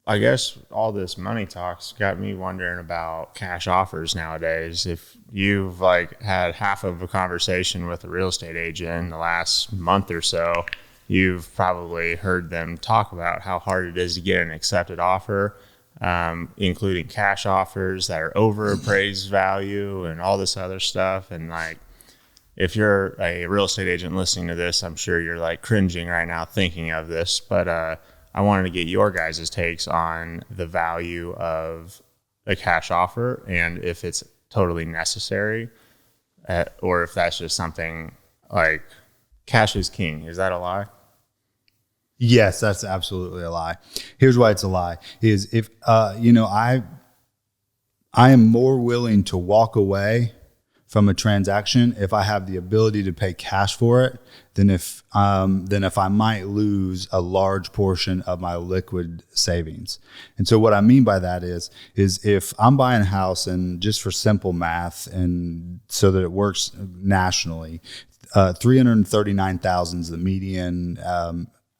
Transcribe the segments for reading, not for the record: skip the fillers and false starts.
I guess all this money talk's got me wondering about cash offers nowadays. If you've like had half of a conversation with a real estate agent in the last month or so, you've probably heard them talk about how hard it is to get an accepted offer, including cash offers that are over appraised value and all this other stuff. And like, if you're a real estate agent listening to this, I'm sure you're like cringing right now thinking of this, but I wanted to get your guys' takes on the value of a cash offer and if it's totally necessary, or if that's just something like cash is king. Is that a lie? Yes, that's absolutely a lie. Here's why it's a lie: is if I am more willing to walk away from a transaction if I have the ability to pay cash for it than if I might lose a large portion of my liquid savings. And so what I mean by that is if I'm buying a house, and just for simple math and so that it works nationally, 339,000 is the median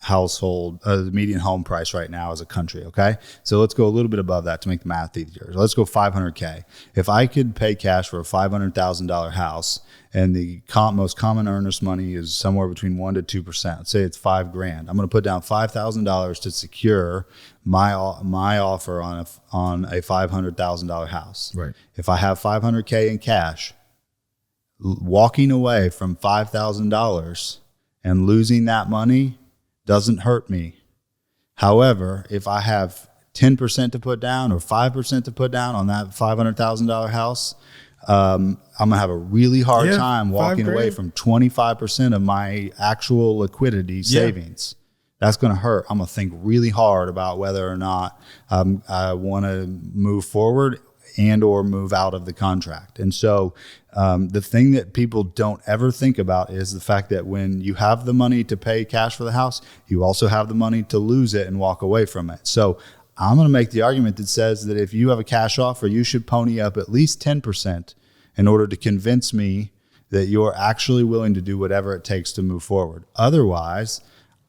the median home price right now as a country. Okay. So let's go a little bit above that to make the math easier. So let's go 500K. If I could pay cash for a $500,000 house and the most common earnest money is somewhere between 1% to 2%, let's say it's $5,000. I'm going to put down $5,000 to secure my offer on a $500,000 house. Right. If I have 500K in cash, walking away from $5,000 and losing that money doesn't hurt me. However, if I have 10% to put down or 5% to put down on that $500,000 house, I'm gonna have a really hard time walking away from 25% of my actual liquidity savings. That's gonna hurt. I'm gonna think really hard about whether or not I want to move forward and or move out of the contract. And so the thing that people don't ever think about is the fact that when you have the money to pay cash for the house, you also have the money to lose it and walk away from it. So I'm going to make the argument that says that if you have a cash offer, you should pony up at least 10% in order to convince me that you're actually willing to do whatever it takes to move forward. Otherwise,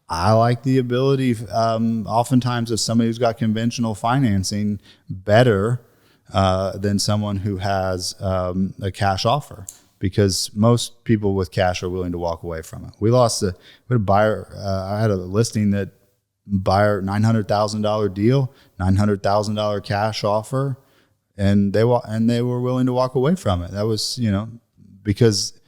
I like the ability, oftentimes, of somebody who's got conventional financing better than someone who has a cash offer, because most people with cash are willing to walk away from it. We had a buyer. I had a listing that buyer $900,000 deal, $900,000 cash offer, and they were willing to walk away from it. That was because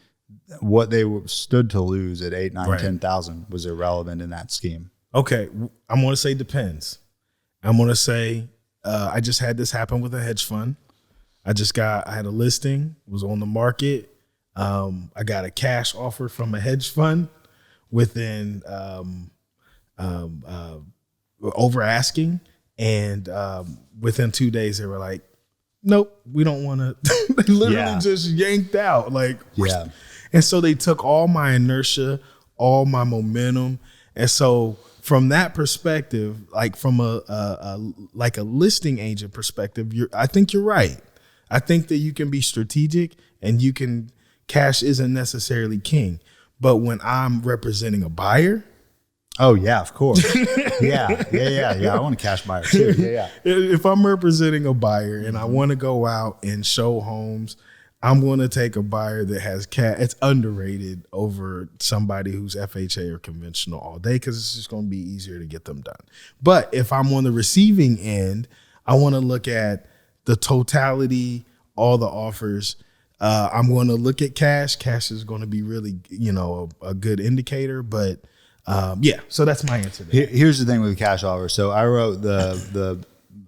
what they stood to lose at 8, 9, 10,000 was irrelevant in that scheme. Okay, I'm going to say depends. I'm going to say. I just had this happen with a hedge fund. I had a listing, was on the market. I got a cash offer from a hedge fund within over asking. And within 2 days, they were like, nope, we don't want to. They literally just yanked out. And so they took all my inertia, all my momentum. And so from that perspective, like from a listing agent perspective, I think you're right. I think that you can be strategic and cash isn't necessarily king. But when I'm representing a buyer. Oh yeah, of course. Yeah. I want a cash buyer too. Yeah. If I'm representing a buyer and I want to go out and show homes, I'm going to take a buyer that has cash. It's underrated over somebody who's FHA or conventional all day, because it's just going to be easier to get them done. But if I'm on the receiving end, I want to look at the totality, all the offers. I'm going to look at cash. Cash is going to be really, a good indicator. But so that's my answer. Here's the thing with the cash offer. So I wrote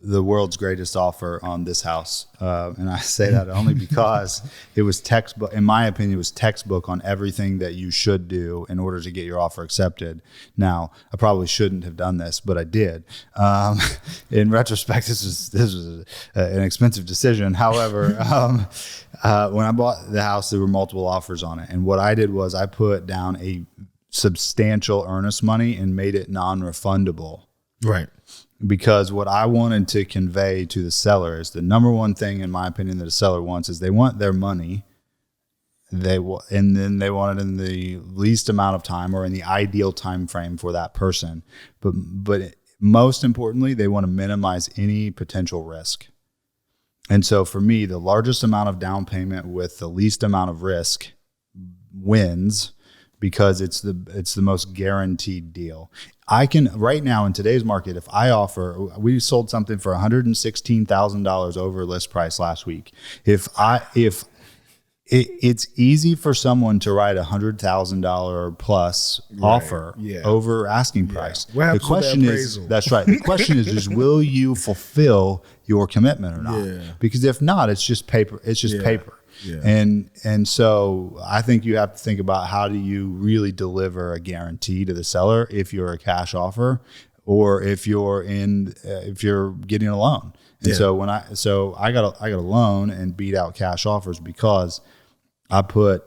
the world's greatest offer on this house. And I say that only because it was textbook, in my opinion, it was textbook on everything that you should do in order to get your offer accepted. Now, I probably shouldn't have done this, but I did. In retrospect, this was an expensive decision. However, when I bought the house, there were multiple offers on it. And what I did was I put down a substantial earnest money and made it non-refundable. Right. Because what I wanted to convey to the seller is the number one thing, in my opinion, that a seller wants is they want their money. And then they want it in the least amount of time or in the ideal time frame for that person. But most importantly, they want to minimize any potential risk. And so for me, the largest amount of down payment with the least amount of risk wins, because it's the most guaranteed deal. I can right now in today's market, if I offer, we sold something for $116,000 over list price last week. It's easy for someone to write $100,000 plus offer over asking price. The question is, that's right. The question is just will you fulfill your commitment or not? Yeah. Because if not, it's just paper. It's just paper. Yeah. And so I think you have to think about how do you really deliver a guarantee to the seller if you're a cash offer, or if you're getting a loan. And so I got a loan and beat out cash offers because I put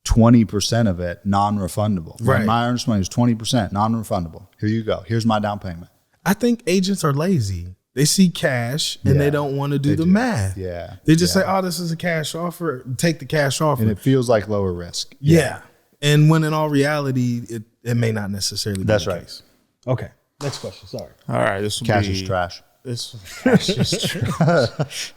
20% of it non-refundable. Right. My earnest money is 20% non-refundable. Here you go. Here's my down payment. I think agents are lazy. They see cash and they don't want to do the math. Yeah. They just say, oh, this is a cash offer. Take the cash offer. And it feels like lower risk. Yeah. And when in all reality, it may not necessarily be the case. Okay. Next question. Sorry. All right. This will cash is trash. This cash is trash.